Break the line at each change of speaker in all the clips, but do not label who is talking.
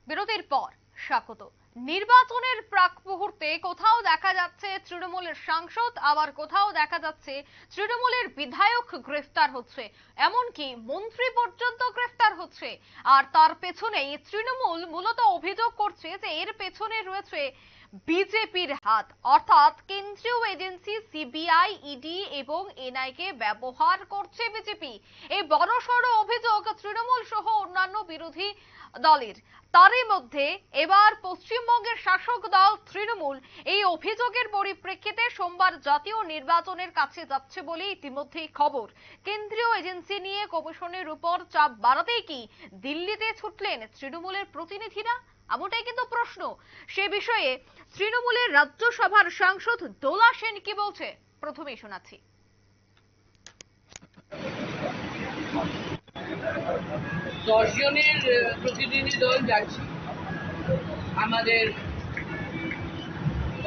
বিরতির পর স্বাগত। নির্বাচনের প্রাক মুহূর্তে কোথাও দেখা যাচ্ছে তৃণমূলের সাংসদ, আবার কোথাও দেখা যাচ্ছে তৃণমূলের বিধায়ক গ্রেফতার হচ্ছে, এমনকি মন্ত্রী পর্যন্ত গ্রেফতার হচ্ছে। আর তার পেছনেই তৃণমূল মূলত অভিযোগ করছে যে এর পেছনে রয়েছে বিজেপির হাত, অর্থাৎ কেন্দ্রীয় এজেন্সি সিবিআই, ইডি এবং এনআইকে ব্যবহার করছে বিজেপি। এই বড়সড় অভিযোগ তৃণমূল সহ অন্যান্য বিরোধী দলের। তারই মধ্যে এবার পশ্চিমবঙ্গের শাসক দল তৃণমূল এই অভিযোগের পরিপ্রেক্ষিতে সোমবার জাতীয় নির্বাচনের কাছে যাচ্ছে বলে ইতিমধ্যেই খবর। কেন্দ্রীয় এজেন্সি নিয়ে কমিশনের উপর চাপ বাড়াতেই কি দিল্লিতে ছুটলেন তৃণমূলের প্রতিনিধিরা? এমনটাই কিন্তু প্রশ্ন। সে বিষয়ে তৃণমূলের রাজ্যসভার সাংসদ দোলা সেন কি বলছে, প্রথমেই শোনাচ্ছি।
10 জনের প্রতিনিধি দল যাচ্ছে, আমাদের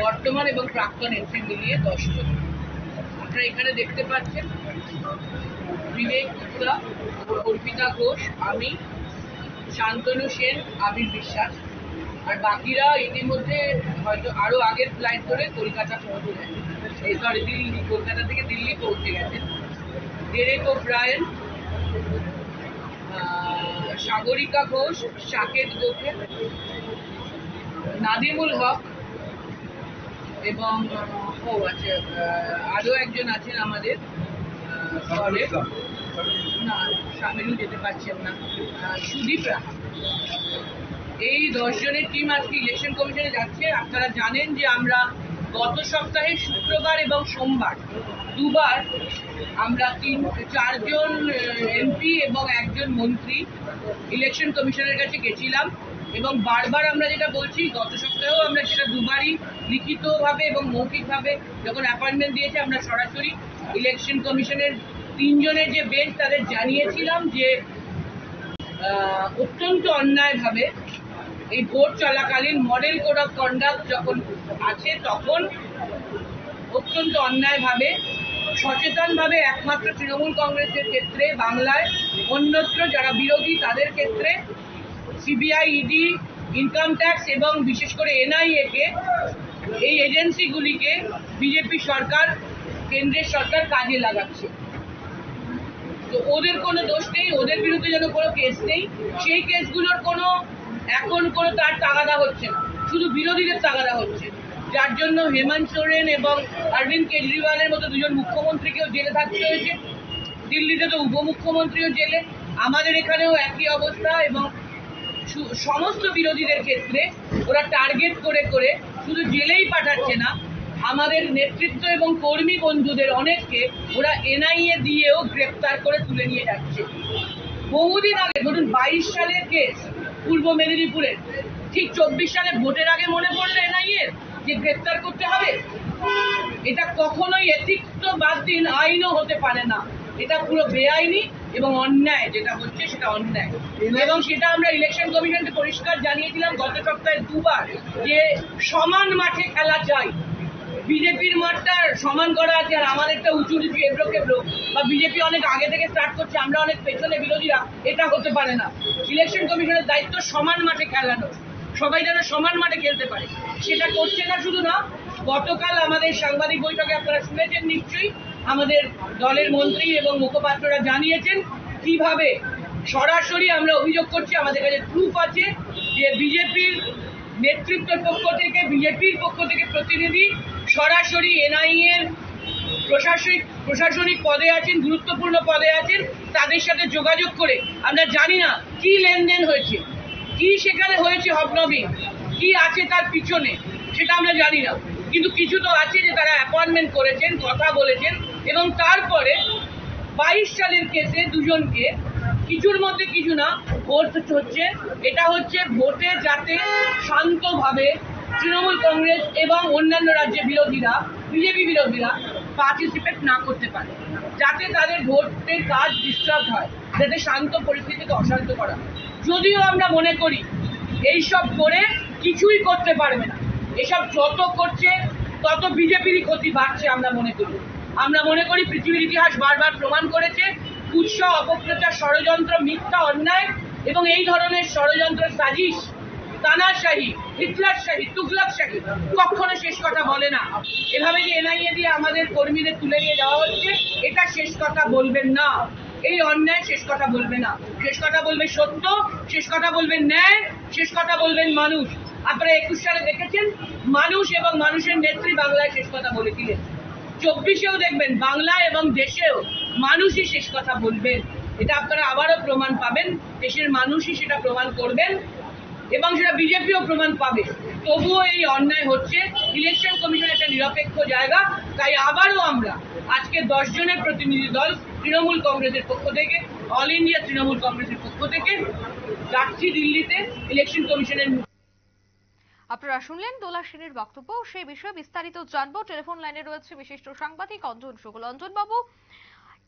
বর্তমান এবং প্রাক্তন এমপি মিলিয়ে 10 জন। আপনারা এখানে দেখতে পাচ্ছেন বিবেক গুপ্তা, অর্পিতা ঘোষ, আমি, শান্তনু সেন, আবির বিশ্বাস, আর বাকিরা ইতিমধ্যে হয়তো আরো আগের ফ্লাইট ধরে কলকাতা পৌঁছে গেছে, দিল্লি, কলকাতা থেকে দিল্লি পৌঁছে গেছেন। ডেরেক ওব্রায়েন, সাগরিকা ঘোষ, সাকেত গোখে, নাদিমুল হক এবং আরো একজন আছেন আমাদের দলে, না সামিলও যেতে পারছেন না, সুদীপ রাহা। এই 10 জনের টিম আজকে ইলেকশন কমিশনে যাচ্ছে। আপনারা জানেন যে আমরা গত সপ্তাহে শুক্রবার এবং সোমবার দুবার আমরা 4 জন এমপি এবং একজন মন্ত্রী ইলেকশন কমিশনের কাছে গেছিলাম, এবং বারবার আমরা যেটা বলছি, গত সপ্তাহেও আমরা সেটা দুবারই লিখিতভাবে এবং মৌখিকভাবে যখন অ্যাপয়েন্টমেন্ট দিয়েছে, আমরা সরাসরি ইলেকশন কমিশনের 3 জনের যে বেঞ্চ তাদের জানিয়েছিলাম যে অত্যন্ত অন্যায়ভাবে এই ভোট চলাকালীন মডেল কোড অফ কন্ডাক্ট যখন আছে তখন অত্যন্ত অন্যায়ভাবে, সচেতনভাবে একমাত্র তৃণমূল কংগ্রেসের ক্ষেত্রে বাংলায়, অন্যত্র যারা বিরোধী তাদের ক্ষেত্রে সিবিআই, ইডি, ইনকাম ট্যাক্স এবং বিশেষ করে এনআইএ কে, এই এজেন্সিগুলিকে বিজেপি সরকার, কেন্দ্রের সরকার কাজে লাগাচ্ছে। তো ওদের কোনো দোষ নেই, ওদের বিরুদ্ধে যেন কোনো কেস নেই, সেই কেসগুলোর এখন কোনো তার তাগাদা হচ্ছে না, শুধু বিরোধীদের তাগাদা হচ্ছে, যার জন্য হেমন্ত সোরেন এবং অরবিন্দ কেজরিওয়ালের মতো 2জন মুখ্যমন্ত্রীকেও জেলে থাকতে হয়েছে। দিল্লিতে তো উপমুখ্যমন্ত্রীও জেলে, আমাদের এখানেও একই অবস্থা। এবং সমস্ত বিরোধীদের ক্ষেত্রে ওরা টার্গেট করে করে শুধু জেলেই পাঠাচ্ছে না, আমাদের নেতৃত্ব এবং কর্মী বন্ধুদের অনেককে ওরা এনআইএ দিয়েও গ্রেপ্তার করে তুলে নিয়ে যাচ্ছে। বহুদিন আগে, ধরুন 22 সালের কেস পূর্ব মেদিনীপুরের, ঠিক 24 সালে ভোটের আগে মনে পড়লো এনআইএ যে গ্রেপ্তার করতে হবে। এটা কখনোই এথিক্স তো বাদ দিন, আইনও হতে পারে না। এটা পুরো বেআইনি এবং অন্যায়, যেটা হচ্ছে সেটা অন্যায়। এবং সেটা আমরা ইলেকশন কমিশনকে পরিষ্কার জানিয়েছিলাম গত সপ্তাহে দুবার, যে সমান মাঠে খেলা চাই। বিজেপির মাঠটা সমান করা আছে আর আমাদেরটা উঁচু নিচু এবড়ো খেবড়ো, বা বিজেপি অনেক আগে থেকে স্টার্ট করছে, আমরা অনেক পেছনে বিরোধীরা, এটা হতে পারে না। ইলেকশন কমিশনের দায়িত্ব সমান মাঠে খেলানো, সবাই যেন সমান মাঠে খেলতে পারে, সেটা করছে না। শুধু না, গতকাল আমাদের সাংবাদিক বৈঠকে আপনারা শুনেছেন নিশ্চয়ই, আমাদের দলের মন্ত্রী এবং মুখপাত্ররা জানিয়েছেন কিভাবে সরাসরি আমরা অভিযোগ করছি, আমাদের কাছে প্রুফ আছে যে বিজেপির নেতৃত্বের পক্ষ থেকে, বিজেপির পক্ষ থেকে প্রতিনিধি সরাসরি এনআইএর প্রশাসনিক পদে আছেন, গুরুত্বপূর্ণ পদে আছেন, তাদের সাথে যোগাযোগ করে, আমরা জানি না কি লেনদেন হয়েছে, কি সেখানে হয়েছে হবনবি, কি আছে তার পিছনে, সেটা আমরা জানি না, কিন্তু কিছু তো আছে যে তারা অ্যাপয়েন্টমেন্ট করেছেন, কথা বলেছেন। এবং তারপরে 22 সালের কেসে 2 জনকে, কিছুর মধ্যে কিছু না, ভোট হচ্ছে, এটা হচ্ছে ভোটে যাতে শান্তভাবে তৃণমূল কংগ্রেস এবং অন্যান্য রাজ্যের বিরোধীরা, বিজেপি বিরোধীরা পার্টিসিপেট না করতে পারে, যাতে তাদের ভোটের কাজ ডিস্টার্ব হয়, যাতে শান্ত পরিস্থিতিকে অশান্ত করা হয়। যদিও আমরা মনে করি এইসব করে কিছুই করতে পারবে না, এসব যত করছে তত বিজেপিরই ক্ষতি বাড়ছে। আমরা মনে করি পৃথিবীর ইতিহাস বারবার প্রমাণ করেছে, কুৎসা, অপপ্রচার, ষড়যন্ত্র, মিথ্যা, অন্যায় এবং এই ধরনের ষড়যন্ত্র সাজিশ তানাশাহী, হিটলারশাহী, তুগলকশাহী কখনো শেষ কথা বলে না। এভাবে যে এনআইএ দিয়ে আমাদের কর্মীদের তুলে নিয়ে যাওয়া হচ্ছে, এটা শেষ কথা বলবেন না। এই অন্যায় শেষ কথা বলবে না। শেষ কথা বলবে সত্য, শেষ কথা বলবেন ন্যায়, শেষ কথা বলবেন মানুষ। আপনারা 21 সালে দেখেছেন মানুষ এবং মানুষের নেত্রী বাংলায় শেষ কথা বলেছিলেন। 24-এও দেখবেন বাংলা এবং দেশেও মানুষই শেষ কথা বলবেন। এটা আপনারা আবারও প্রমাণ পাবেন, দেশের মানুষই সেটা প্রমাণ করবেন এবং সেটা বিজেপিও প্রমাণ পাবে। তবুও এই অন্যায় হচ্ছে। ইলেকশন কমিশন একটা নিরপেক্ষ জায়গা, তাই আবারও আমরা আজকে 10 জনের প্রতিনিধি দল তৃণমূল কংগ্রেসের পক্ষ থেকে, অল ইন্ডিয়া তৃণমূল কংগ্রেসের পক্ষ থেকে যাচ্ছি দিল্লিতে ইলেকশন কমিশনের।
আপনারা শুনলেন দোলা সেনের বক্তব্য। সেই বিষয়ে বিস্তারিত জানবো। টেলিফোন লাইনে রয়েছে বিশিষ্ট সাংবাদিক অঞ্জন শুক্ল। অঞ্জন বাবু,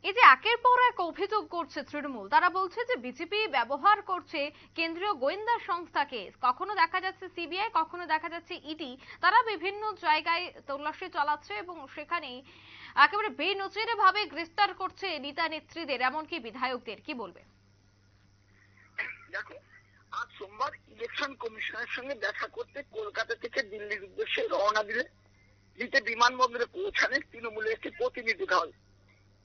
এই যে একের পর এক অভিযোগ করছে তৃণমূল, তারা বলছে যে বিজেপি ব্যবহার করছে কেন্দ্রীয় গোয়েন্দা সংস্থাকে। কখনো দেখা যাচ্ছে সিবিআই, কখনো দেখা যাচ্ছে ইডি, তারা বিভিন্ন জায়গায় তল্লাশি চালাচ্ছে এবং সেখানেই একেবারে বেনজির ভাবে গ্রেফতার করছে নেতা নেত্রীদের, এমনকি বিধায়কদের। কি বলবে?
দেখো, আজ সোমবার ইলেকশন কমিশনের সঙ্গে দেখা করতে কলকাতা থেকে দিল্লির উদ্দেশ্যে রওনা দিতে বিমানবন্দরে পৌঁছানে তৃণমূলের একটি প্রতিনিধি দল।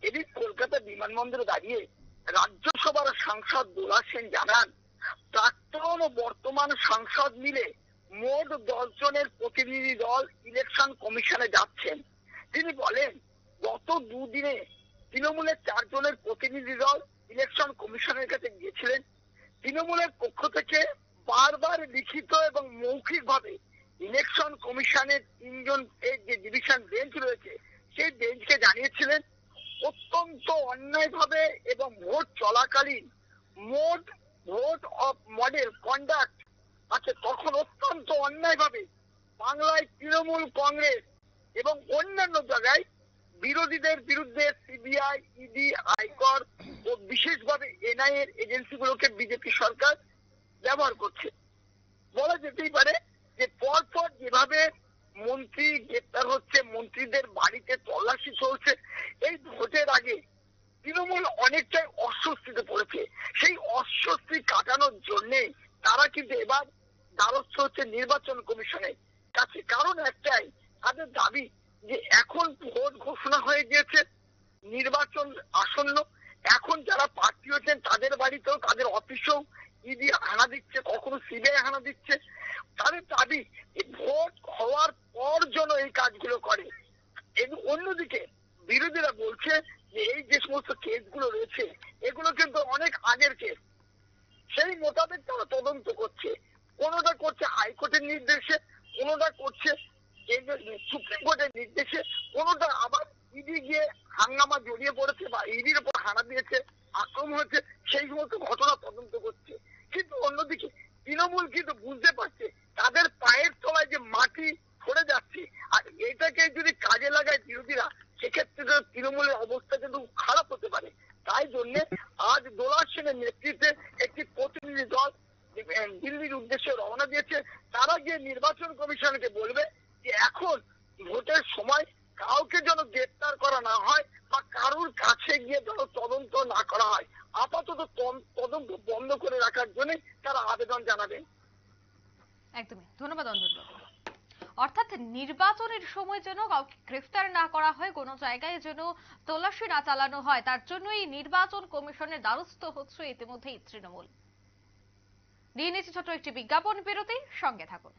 এদিন কলকাতা বিমানবন্দরে দাঁড়িয়ে রাজ্যসভার সাংসদ দোলা সেন জানান, প্রাক্তন ও বর্তমান সাংসদ মিলে মোট 10 জনের প্রতিনিধি দল ইলেকশন কমিশনে যাচ্ছেন। তিনি বলেন, গত দুদিনে তৃণমূলের 4 জনের প্রতিনিধি দল ইলেকশন কমিশনের কাছে গিয়েছিলেন। তৃণমূলের পক্ষ থেকে বারবার লিখিত এবং মৌখিক ভাবে ইলেকশন কমিশনের 3 জন যে ডিভিশন বেঞ্চ রয়েছে সেই বেঞ্চকে জানিয়েছিলেন, অত্যন্ত অন্যায়ভাবে এবং ভোট চলাকালীন ভোট অফ মডেল কন্ডাক্ট আছে, তখন অত্যন্ত অন্যায়ভাবে বাংলায় তৃণমূল কংগ্রেস এবং অন্যান্য জায়গায় বিরোধীদের বিরুদ্ধে সিবিআই, ইডি, আয়কর ও বিশেষভাবে এনআইএ এজেন্সিগুলোকে বিজেপি সরকার ব্যবহার করছে। বলা যেতেই পারে যে পরপর যেভাবে মন্ত্রী গ্রেপ্তার হচ্ছে, মন্ত্রীদের বাড়িতে তল্লাশি চলছে, এই ভোটের আগে তৃণমূল অনেকটাই অস্বস্তিতে পড়েছে। সেই অস্বস্তি কাটানোর জন্যে তারা কিন্তু এবার দ্বারস্থ হচ্ছে নির্বাচন কমিশনের কাছে। কারণ একটাই, তাদের দাবি যে এখন ভোট ঘোষণা হয়ে গিয়েছে, নির্বাচন আসন্ন, এখন যারা প্রার্থী হচ্ছেন তাদের বাড়িতেও, তাদের অফিসেও ইডি হানা দিচ্ছে, কখনো সিবিআই হানা দিচ্ছে। তাদের দাবি ভোট হওয়ার পর যেন এই কাজগুলো করে। এবং অন্যদিকে বিরোধীরা বলছে যে এই যে সমস্ত কেসগুলো রয়েছে এগুলো কিন্তু অনেক আগের কেস, সেই মোতাবেক তারা তদন্ত করছে। কোনোটা করছে হাইকোর্টের নির্দেশে, কোনোটা করছে সুপ্রিম কোর্টের নির্দেশে, কোনোটা আবার ইডি গিয়ে হাঙ্গামা জড়িয়ে পড়েছে বা ইডির উপর হানা দিয়েছে, আক্রমণ হয়েছে, সেই সমস্ত ঘটনা তদন্ত করছে। কিন্তু অন্যদিকে তৃণমূল কিন্তু বুঝতে পারছে তাদের পায়ের তলায় যে মাটি সরে যাচ্ছে, আর এটাকে যদি কাজে লাগায় বিরোধীরা, সেক্ষেত্রে তৃণমূলের অবস্থা কিন্তু খারাপ হতে পারে। তাই জন্য আজ দোলা সেনের নেতৃত্বে একটি প্রতিনিধি দল দিল্লির উদ্দেশ্যে রওনা দিয়েছে। তারা গিয়ে নির্বাচন কমিশনকে বলবে যে এখন ভোটের সময় কাউকে যেন গ্রেপ্তার করা না হয় বা কারুর কাছে গিয়ে যেন তদন্ত না করা হয়, আপাতত তদন্ত বন্ধ করে রাখার জন্য তারা আবেদন জানাবেন।
একদমই, ধন্যবাদ অঞ্জন বাবু। অর্থাৎ নির্বাচনের সময় যেন কাউকে গ্রেফতার না করা হয়, কোনো জায়গায় যেন তল্লাশি না চালানো হয়, তার জন্যই নির্বাচন কমিশনের দ্বারস্থ হচ্ছে ইতিমধ্যেই তৃণমূল। নিয়ে নিচ্ছে ছোট্ট একটি বিজ্ঞাপন বিরতি, সঙ্গে থাকুন।